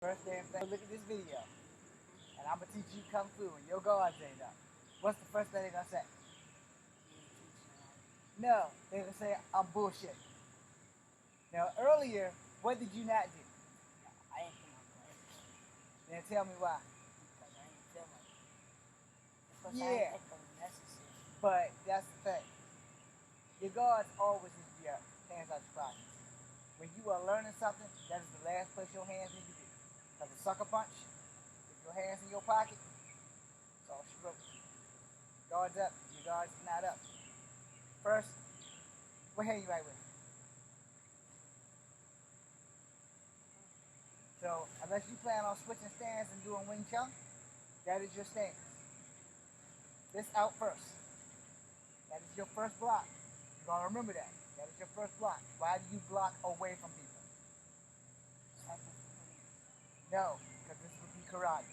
First damn thing, look at this video. And I'm going to teach you Kung Fu and your guards ain't up. What's the first thing they're going to say? No, they're going to say, I'm bullshit. Now, earlier, what did you not do? I didn't put my glasses. Then tell me why. Because I didn't feel like it. Because Yeah. I didn't think it was necessary. But that's the thing. Your guards always need to be up, hands out your pockets. When you are learning something, that is the last place your hands need to be. Because a sucker punch, if your hands in your pocket, it's all she wrote. Guards up, your guards is not up. First, what hand you right with? So, unless you plan on switching stance and doing Wing Chun, that is your stance. This out first. That is your first block. You're going to remember that. That is your first block. Why do you block away from people? No, because this would be karate.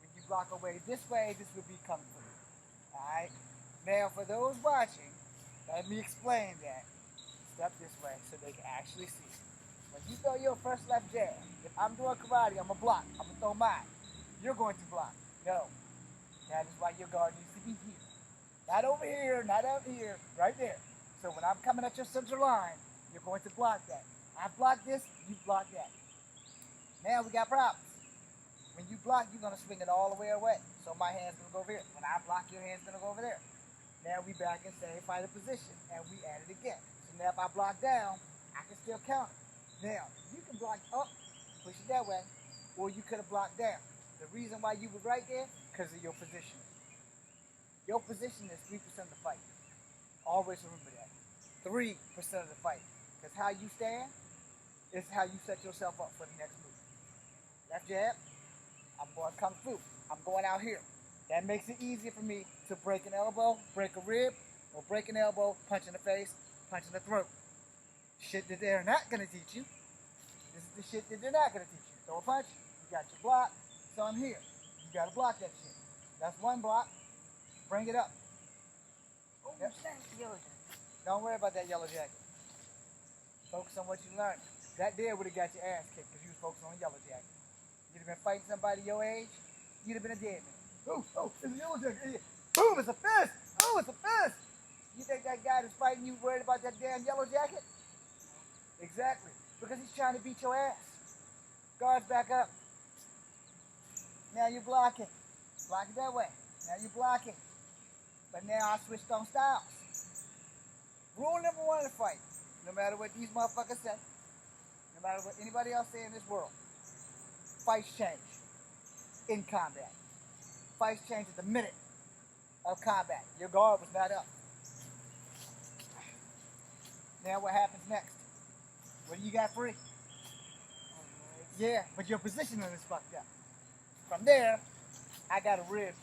When you block away this way, this would be Kung Fu. Alright? Now, for those watching, let me explain that. Step this way so they can actually see. When you throw your first left jab, if I'm doing karate, I'm going to block. I'm going to throw mine. You're going to block. No. That is why your guard needs to be here. Not over here, not up here, right there. So when I'm coming at your central line, you're going to block that. I block this, you block that. Now we got problems. When you block, you're going to swing it all the way away. So my hand's going to go over here. When I block, your hand's going to go over there. Now we back in same fighter position, and we add it again. So now if I block down, I can still counter. Now, you can block up, push it that way, or you could have blocked down. The reason why you were right there, because of your position. Your position is 3% of the fight. Always remember that. 3% of the fight. Because how you stand is how you set yourself up for the next move. Left jab, I'm going Kung Fu. I'm going out here. That makes it easier for me to break an elbow, break a rib, or break an elbow, punch in the face, punch in the throat. Shit that they're not going to teach you. This is the shit that they're not going to teach you. Throw a punch, you got your block, so I'm here. You got to block that shit. That's one block. Bring it up. Oh, Yep. yellow. Don't worry about that yellow jacket. Focus on what you learned. That there would have got your ass kicked because you was focusing on yellow jacket. You'd have been fighting somebody your age, you'd have been a dead man. Oh, it's a yellow jacket. Boom, it's a fist. Oh, it's a fist. You think that guy that's fighting you worried about that damn yellow jacket? Exactly. Because he's trying to beat your ass. Guards back up. Now you're blocking. Block it that way. Now you're blocking. But now I switched on styles. Rule number one in the fight, no matter what these motherfuckers say, no matter what anybody else say in this world, fights change in combat. Fights change at the minute of combat. Your guard was not up. Now what happens next? What do you got free? Yeah, but your positioning is fucked up. From there, I got a rib.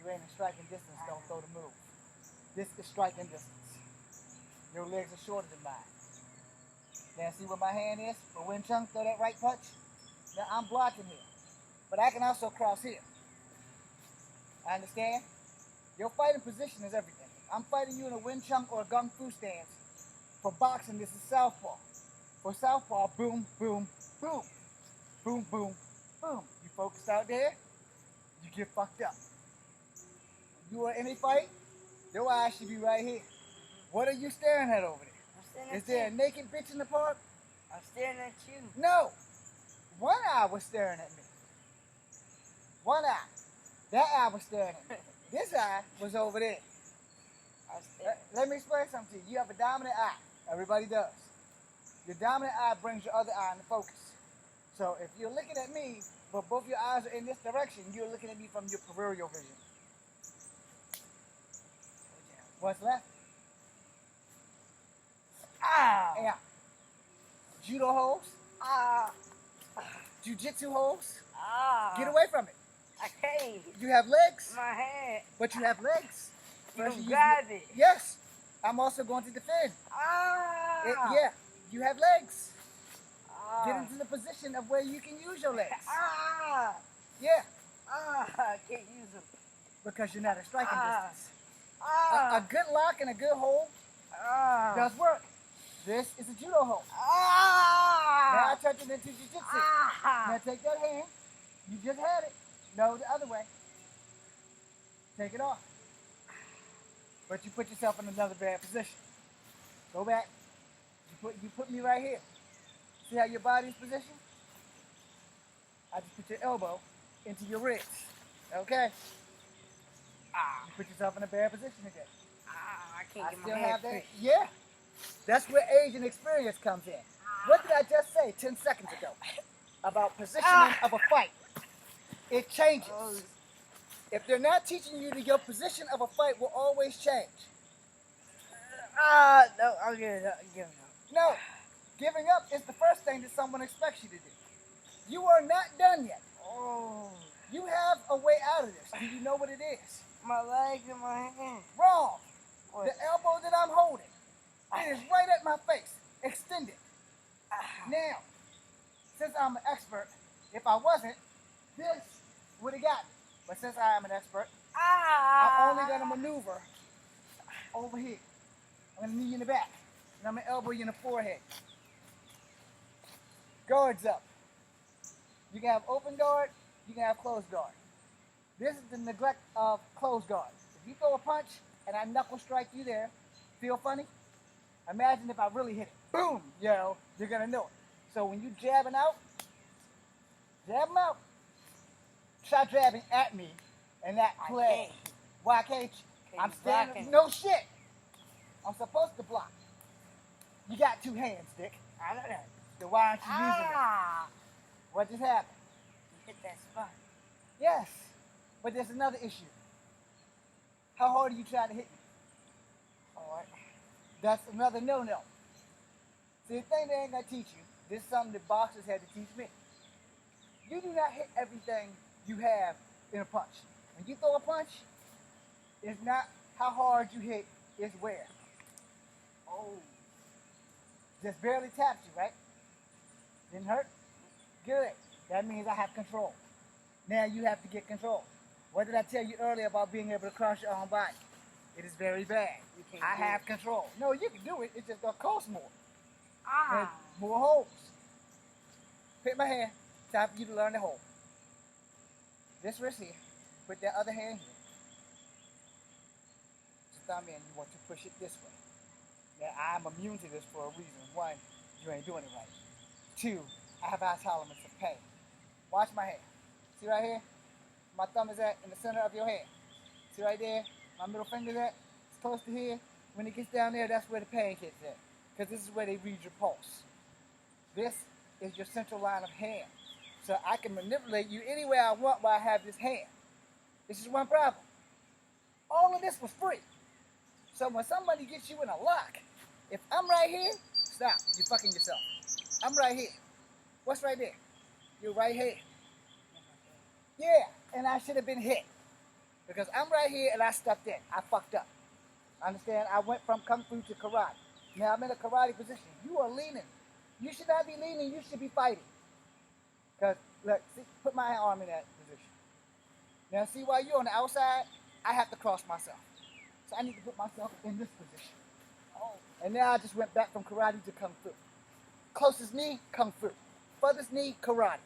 You ain't in striking distance, don't throw the move. This is striking distance. Your legs are shorter than mine. Now see where my hand is? For Wing Chun, throw that right punch. Now I'm blocking here. But I can also cross here. I understand? Your fighting position is everything. I'm fighting you in a Wing Chun or a Kung Fu stance. For boxing, this is southpaw. For southpaw, boom, boom, boom. Boom, boom, boom. You focus out there, you get fucked up. You are in a fight, your eyes should be right here. What are you staring at over there? I'm staring at Is there a you. naked bitch in the park? I'm staring at you. No. One eye was staring at me. One eye. That eye was staring at me. This eye was over there. I'm staring. Let me explain something to you. You have a dominant eye. Everybody does. Your dominant eye brings your other eye into focus. So if you're looking at me, but both your eyes are in this direction, you're looking at me from your peripheral vision. What's left? Ah! Yeah. Judo holds. Ah! Jiu-jitsu holds. Ah! Get away from it. I can't. You have legs, My hand. but you have legs. You First use grab it. Yes. I'm also going to defend. Ah! Yeah. You have legs. Ah! Get into the position of where you can use your legs. Ah! Yeah. Ah! I can't use them. Because you're not a striking distance. Ah! A good lock and a good hold Ah! does work. This is a judo hold. Ah! Now I turned it into jiu-jitsu. Now take that hand. You just had it. No, the other way. Take it off. But you put yourself in another bad position. Go back. You put me right here. See how your body's positioned? I just put your elbow into your wrist. Okay? You put yourself in a bad position again. I can't I get still my have hand that. Yeah. That's where age and experience comes in. What did I just say 10 seconds ago about positioning of a fight? It changes. If they're not teaching you, your position of a fight will always change. No, I'll give it up. No, giving up is the first thing that someone expects you to do. You are not done yet. Oh, You have a way out of this. Do you know what it is? my legs and my hand. Wrong. What? The elbow that I'm holding, it is right at my face, extended. Now, since I'm an expert, if I wasn't, this would have got me. But since I am an expert, I'm only going to maneuver over here. I'm going to knee you in the back, and I'm going to elbow you in the forehead. Guards up. You can have open guard, you can have closed guard. This is the neglect of closed guard. If you throw a punch and I knuckle strike you there, feel funny? Imagine if I really hit it. Boom! Yo, you're going to know it. So when you jabbing out, jab 'em out. Try jabbing at me and not play. Why can't you? I'm standing. blocking. No shit. I'm supposed to block. You got two hands, Dick. I know that. So why aren't you using them? What just happened? You hit that spot. Yes, but there's another issue. How hard are you trying to hit me? Hard. That's another no-no. See, the thing they ain't gonna teach you, this is something that boxers had to teach me. You do not hit everything you have in a punch. When you throw a punch, it's not how hard you hit, it's where. Oh. Just barely tapped you, right? Didn't hurt? Good. That means I have control. Now you have to get control. What did I tell you earlier about being able to cross your own body? It is very bad. You can't I do have it. control. No, you can do it. It's just gonna cost more. Ah. And more holes. Pick my hand. Time for you to learn the hole. This wrist here. Put that other hand here. Just thumb in. You want to push it this way. Now I'm immune to this for a reason. One, you ain't doing it right. Two, I have high tolerance of pain. Watch my hand. See right here? My thumb is at in the center of your hand. See right there? My middle finger's at. It's close to here. When it gets down there, that's where the pain hits at. Because this is where they read your pulse. This is your central line of hand. So I can manipulate you any way I want while I have this hand. This is one problem. All of this was free. So when somebody gets you in a lock, if I'm right here, stop. You're fucking yourself. I'm right here. What's right there? You're right here. Yeah, and I should have been hit. Because I'm right here and I stepped in. I fucked up. Understand? I went from Kung Fu to karate. Now I'm in a karate position. You are leaning. You should not be leaning. You should be fighting. Because, look, see, put my arm in that position. Now, see, while you're on the outside, I have to cross myself. So I need to put myself in this position. Oh. And now I just went back from karate to Kung Fu. Closest knee, Kung Fu. Furthest knee, karate.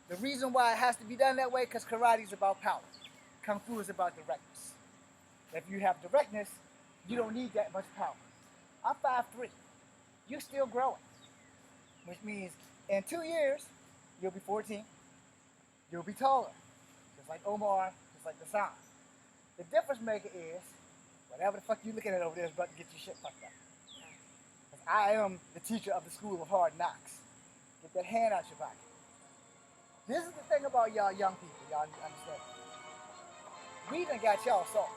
The reason why it has to be done that way, because karate is about power. Kung Fu is about directness. If you have directness, you don't need that much power. I'm 5'3". You're still growing. Which means in 2 years, you'll be 14. You'll be taller. Just like Omar, just like Hassan. The difference maker is, whatever the fuck you looking at over there is about to get your shit fucked up. Because I am the teacher of the school of hard knocks. Get that hand out your pocket. This is the thing about y'all young people, y'all need to understand. We done got y'all soft.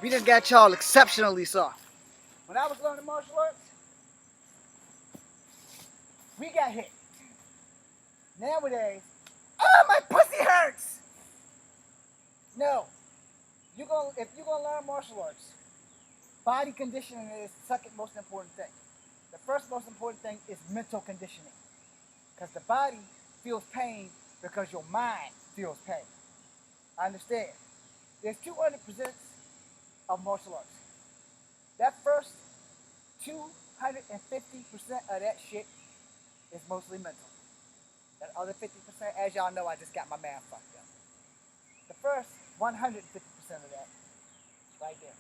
We done got y'all exceptionally soft. When I was learning martial arts, we got hit. Nowadays, oh, my pussy hurts! No. If you're gonna learn martial arts, body conditioning is the second most important thing. The first most important thing is mental conditioning. Because the body feels pain because your mind feels pain. Understand? There's 200% of martial arts. That first 250% of that shit is mostly mental. That other 50%, as y'all know, I just got my math fucked up. The first 150% of that is right there.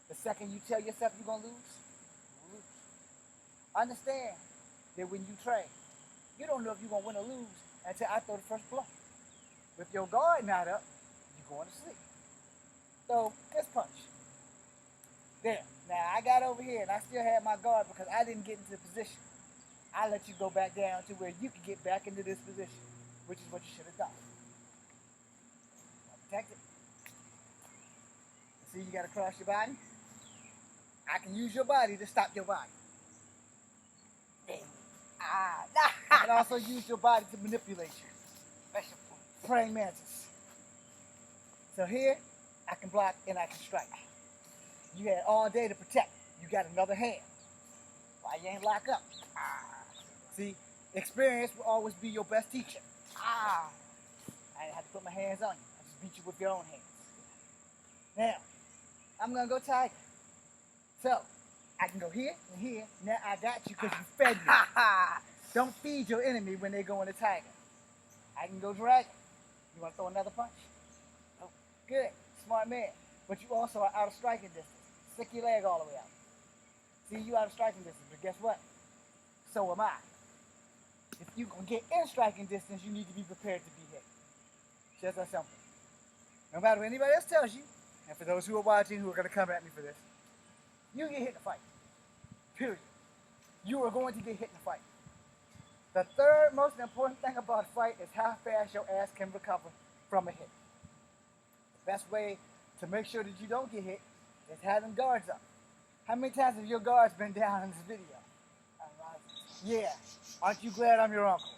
The second you tell yourself you're going to lose, you lose. Understand that when you train, you don't know if you're going to win or lose until I throw the first blow. With your guard not up, you're going to sleep. So, this punch. There. Now, I got over here and I still had my guard because I didn't get into the position. I let you go back down to where you can get back into this position, which is what you should have done. Now, protect it. See, you got to cross your body. I can use your body to stop your body. I can also use your body to manipulate you. Special point. Praying mantis. So here, I can block and I can strike. You had all day to protect. You got another hand. Why you ain't lock up? See, experience will always be your best teacher. I didn't have to put my hands on you. I just beat you with your own hands. Now, I'm going to go tiger. So, I can go here and here. Now I got you because you fed me. Don't feed your enemy when they go in the tiger. I can go dragon. You want to throw another punch? Oh, good. Smart man. But you also are out of striking distance. Stick your leg all the way out. See, you out of striking distance, but guess what? So am I. If you're going to get in striking distance, you need to be prepared to be hit. Just that simple. No matter what anybody else tells you, and for those who are watching who are going to come at me for this, you get hit in the fight. Period. You are going to get hit in the fight. The third most important thing about a fight is how fast your ass can recover from a hit. The best way to make sure that you don't get hit is have them guards up. How many times have your guards been down in this video? Yeah. Aren't you glad I'm your uncle?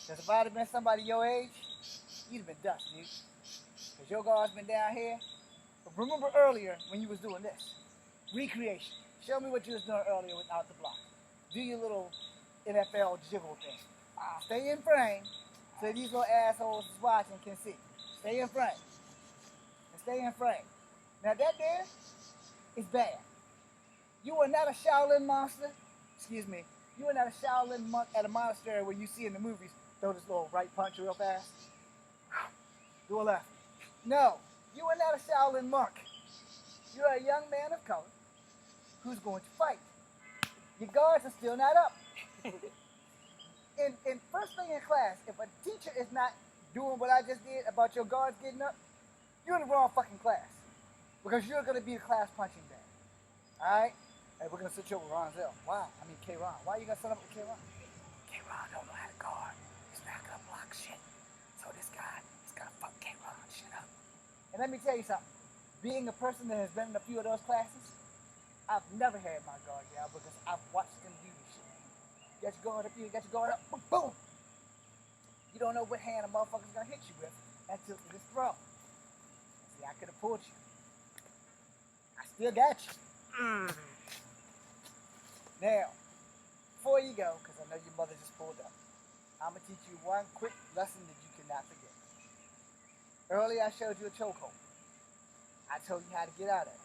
Because if I'd have been somebody your age, you'd have been dust, dude. Because your guard's been down here. But remember earlier when you was doing this. Recreation. Show me what you was doing earlier without the block. Do your little NFL jiggle thing. Stay in frame so these little assholes is watching can see. Stay in frame. And stay in frame. Now that there is bad. You are not a Shaolin monster. Excuse me. You are not a Shaolin monk at a monastery where you see in the movies throw this little right punch real fast. Do a left. No. You are not a Shaolin monk. You are a young man of color who's going to fight. Your guards are still not up. In first thing in class, if a teacher is not doing what I just did about your guards getting up, you're in the wrong fucking class. Because you're going to be the class punching bag. Alright? Hey, we're going to switch over to Ronzel. Wow. I mean K-Ron. Why are you going to set up with K-Ron? K-Ron don't know how to guard. He's not going to block shit. So this guy is going to fuck K-Ron shit up. And let me tell you something. Being a person that has been in a few of those classes, I've never had my guard down because I've watched them do this shit. You got your guard up here, you got your guard up, boom, boom. You don't know what hand a motherfucker's gonna hit you with until it is thrown. See, I could have pulled you. I still got you. Now, before you go, because I know your mother just pulled up, I'm gonna teach you one quick lesson that you cannot forget. Earlier I showed you a chokehold. I told you how to get out of it.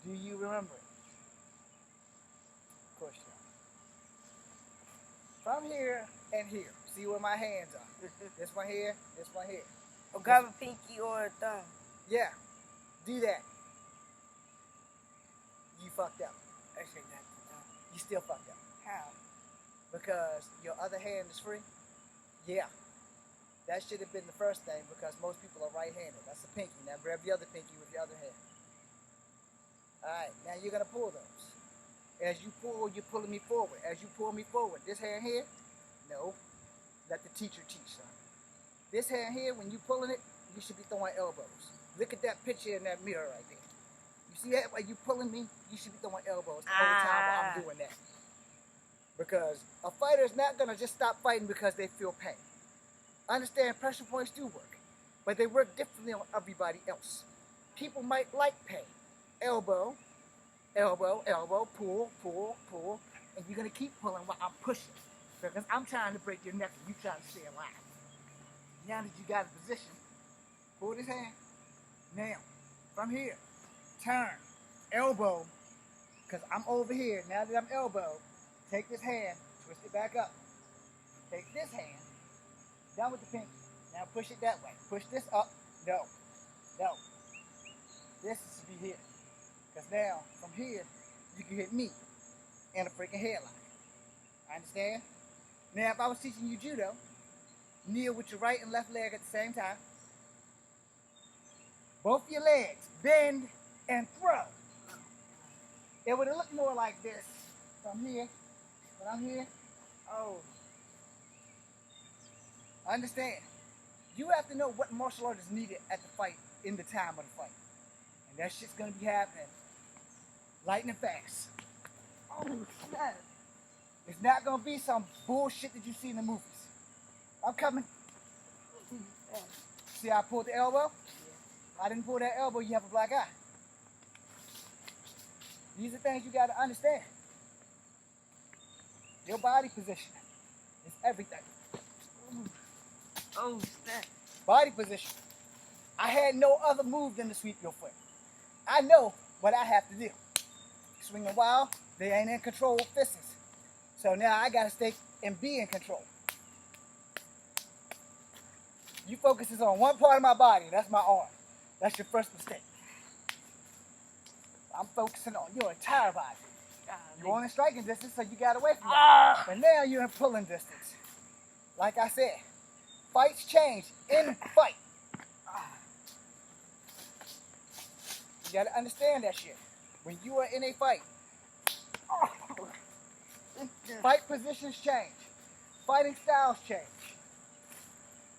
Do you remember it? Of course you don't. From here and here, see where my hands are. This one here, this one here. Or grab a pinky or a thumb. Yeah, do that. You fucked up. Actually, not the thumb. You still fucked up. How? Because your other hand is free? Yeah. That should have been the first thing because most people are right-handed. That's the pinky. Now grab the other pinky with your other hand. Alright, now you're going to pull those. As you pull, you're pulling me forward. As you pull me forward, this hand here, no. Let the teacher teach, son. This hand here, when you're pulling it, you should be throwing elbows. Look at that picture in that mirror right there. You see that? While you're pulling me, you should be throwing elbows the whole time while I'm doing that. Because a fighter is not going to just stop fighting because they feel pain. Understand, pressure points do work, but they work differently on everybody else. People might like pain. Elbow, elbow, elbow, pull, pull, pull, and you're going to keep pulling while I'm pushing. Because I'm trying to break your neck and you trying to stay alive. Now that you got in position, pull this hand. Now, from here, turn, elbow, because I'm over here. Now that I'm elbow, take this hand, Twist it back up. Take this hand, down with the pinky. Now push it that way. Push this up. No. No. This is to be here. Because now, from here, you can hit me in a freaking headlock. Understand? Now, if I was teaching you judo, kneel with your right and left leg at the same time. Both your legs, bend and throw. It would have looked more like this from here, but I'm here. Oh. Understand? You have to know what martial art is needed at the fight, in the time of the fight. And that shit's gonna be happening lightning fast. Oh, snap. It's not gonna be some bullshit that you see in the movies. I'm coming. See how I pulled the elbow? I didn't pull that elbow, you have a black eye. These are things you gotta understand. Your body position is everything. Oh, snap. Body position. I had no other move than to sweep your foot. I know what I have to do. Swinging wild, they ain't in control of fists. So now I gotta stay and be in control. You focuses on one part of my body, that's my arm. That's your first mistake. I'm focusing on your entire body. You want in striking distance, so you got away from that. But now you're in pulling distance. Like I said, fights change in fight. You gotta understand that shit. When you are in a fight, fight positions change. Fighting styles change.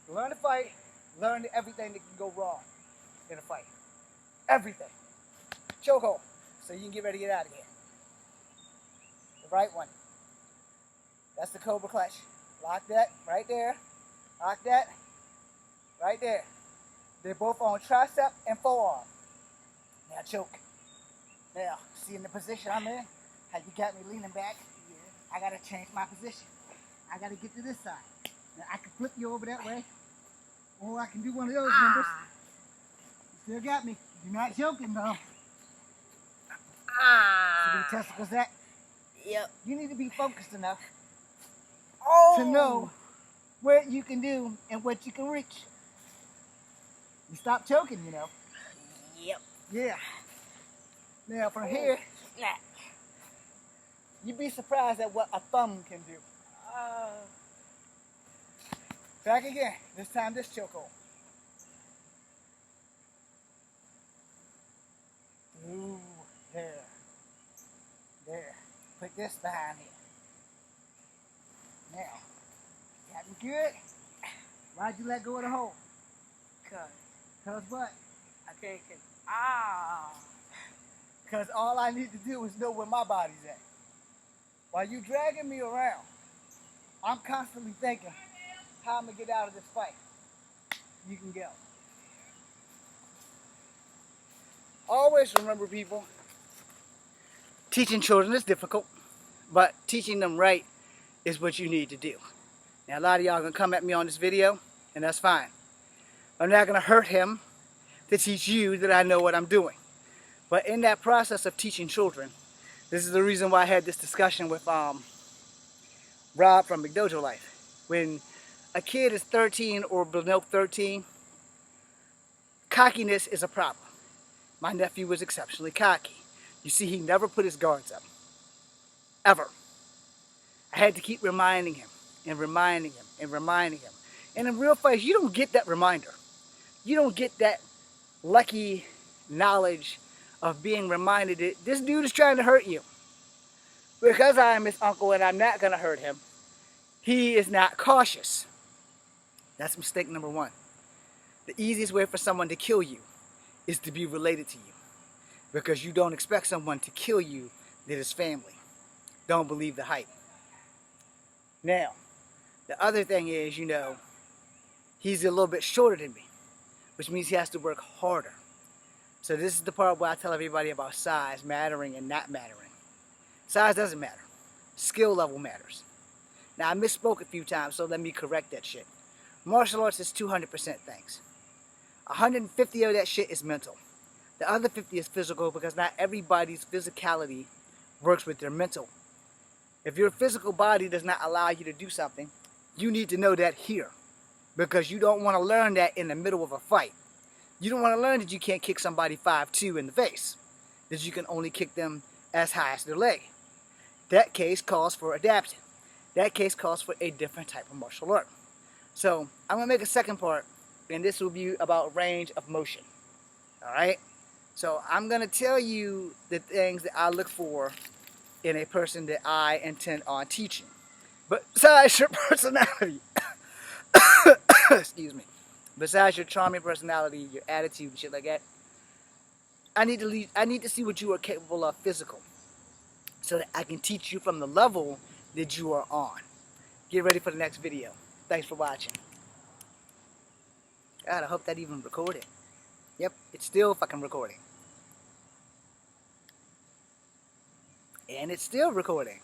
Learn to fight, learn everything that can go wrong in a fight. Everything. Chokehold, so you can get ready to get out of here. The right one. That's the Cobra Clutch. Lock that right there. Lock that right there. They're both on tricep and forearm. Now choke. Now, see in the position I'm in? How you got me leaning back? Yeah. I gotta change my position. I gotta get to this side. Now I can flip you over that way. Or I can do one of those numbers. You still got me. You're not joking though. See where the testicles at? Yep. You need to be focused enough Oh. to know what you can do and what you can reach. You stop choking, you know. Yep. Yeah. Now from here, Snap. you'd be surprised at what a thumb can do. Back again. This time this chokehold. Ooh, there. There. Put this behind here. Now, got me good. Why'd you let go of the hold? Cause what? I can't get. Cause all I need to do is know where my body's at. While you dragging me around, I'm constantly thinking how I'm gonna get out of this fight. You can go. Always remember, people, teaching children is difficult, but teaching them right is what you need to do. Now, a lot of y'all are gonna come at me on this video, and that's fine. I'm not gonna hurt him to teach you that I know what I'm doing. But in that process of teaching children, this is the reason why I had this discussion with Rob from McDojo Life. When a kid is 13 or below 13, cockiness is a problem. My nephew was exceptionally cocky. You see, he never put his guards up. Ever. I had to keep reminding him and reminding him and reminding him. And in real fights, you don't get that reminder. You don't get that lucky knowledge of being reminded that this dude is trying to hurt you. Because I am his uncle and I'm not going to hurt him, he is not cautious. That's mistake number one. The easiest way for someone to kill you is to be related to you. Because you don't expect someone to kill you that is family. Don't believe the hype. Now, the other thing is, you know, he's a little bit shorter than me, which means he has to work harder. So this is the part where I tell everybody about size mattering and not mattering. Size doesn't matter. Skill level matters. Now, I misspoke a few times, so let me correct that shit. Martial arts is 200% things. 150 of that shit is mental. The other 50 is physical because not everybody's physicality works with their mental. If your physical body does not allow you to do something, you need to know that here. Because you don't want to learn that in the middle of a fight. You don't want to learn that you can't kick somebody 5'2" in the face. That you can only kick them as high as their leg. That case calls for adapting. That case calls for a different type of martial art. So I'm going to make a second part, and this will be about range of motion. Alright? So I'm going to tell you the things that I look for in a person that I intend on teaching. But besides your personality, excuse me, besides your charming personality, your attitude and shit like that, I need to see what you are capable of physical, so that I can teach you from the level that you are on. Get ready for the next video. Thanks for watching. God, I hope that even recorded. Yep, it's still fucking recording. And it's still recording.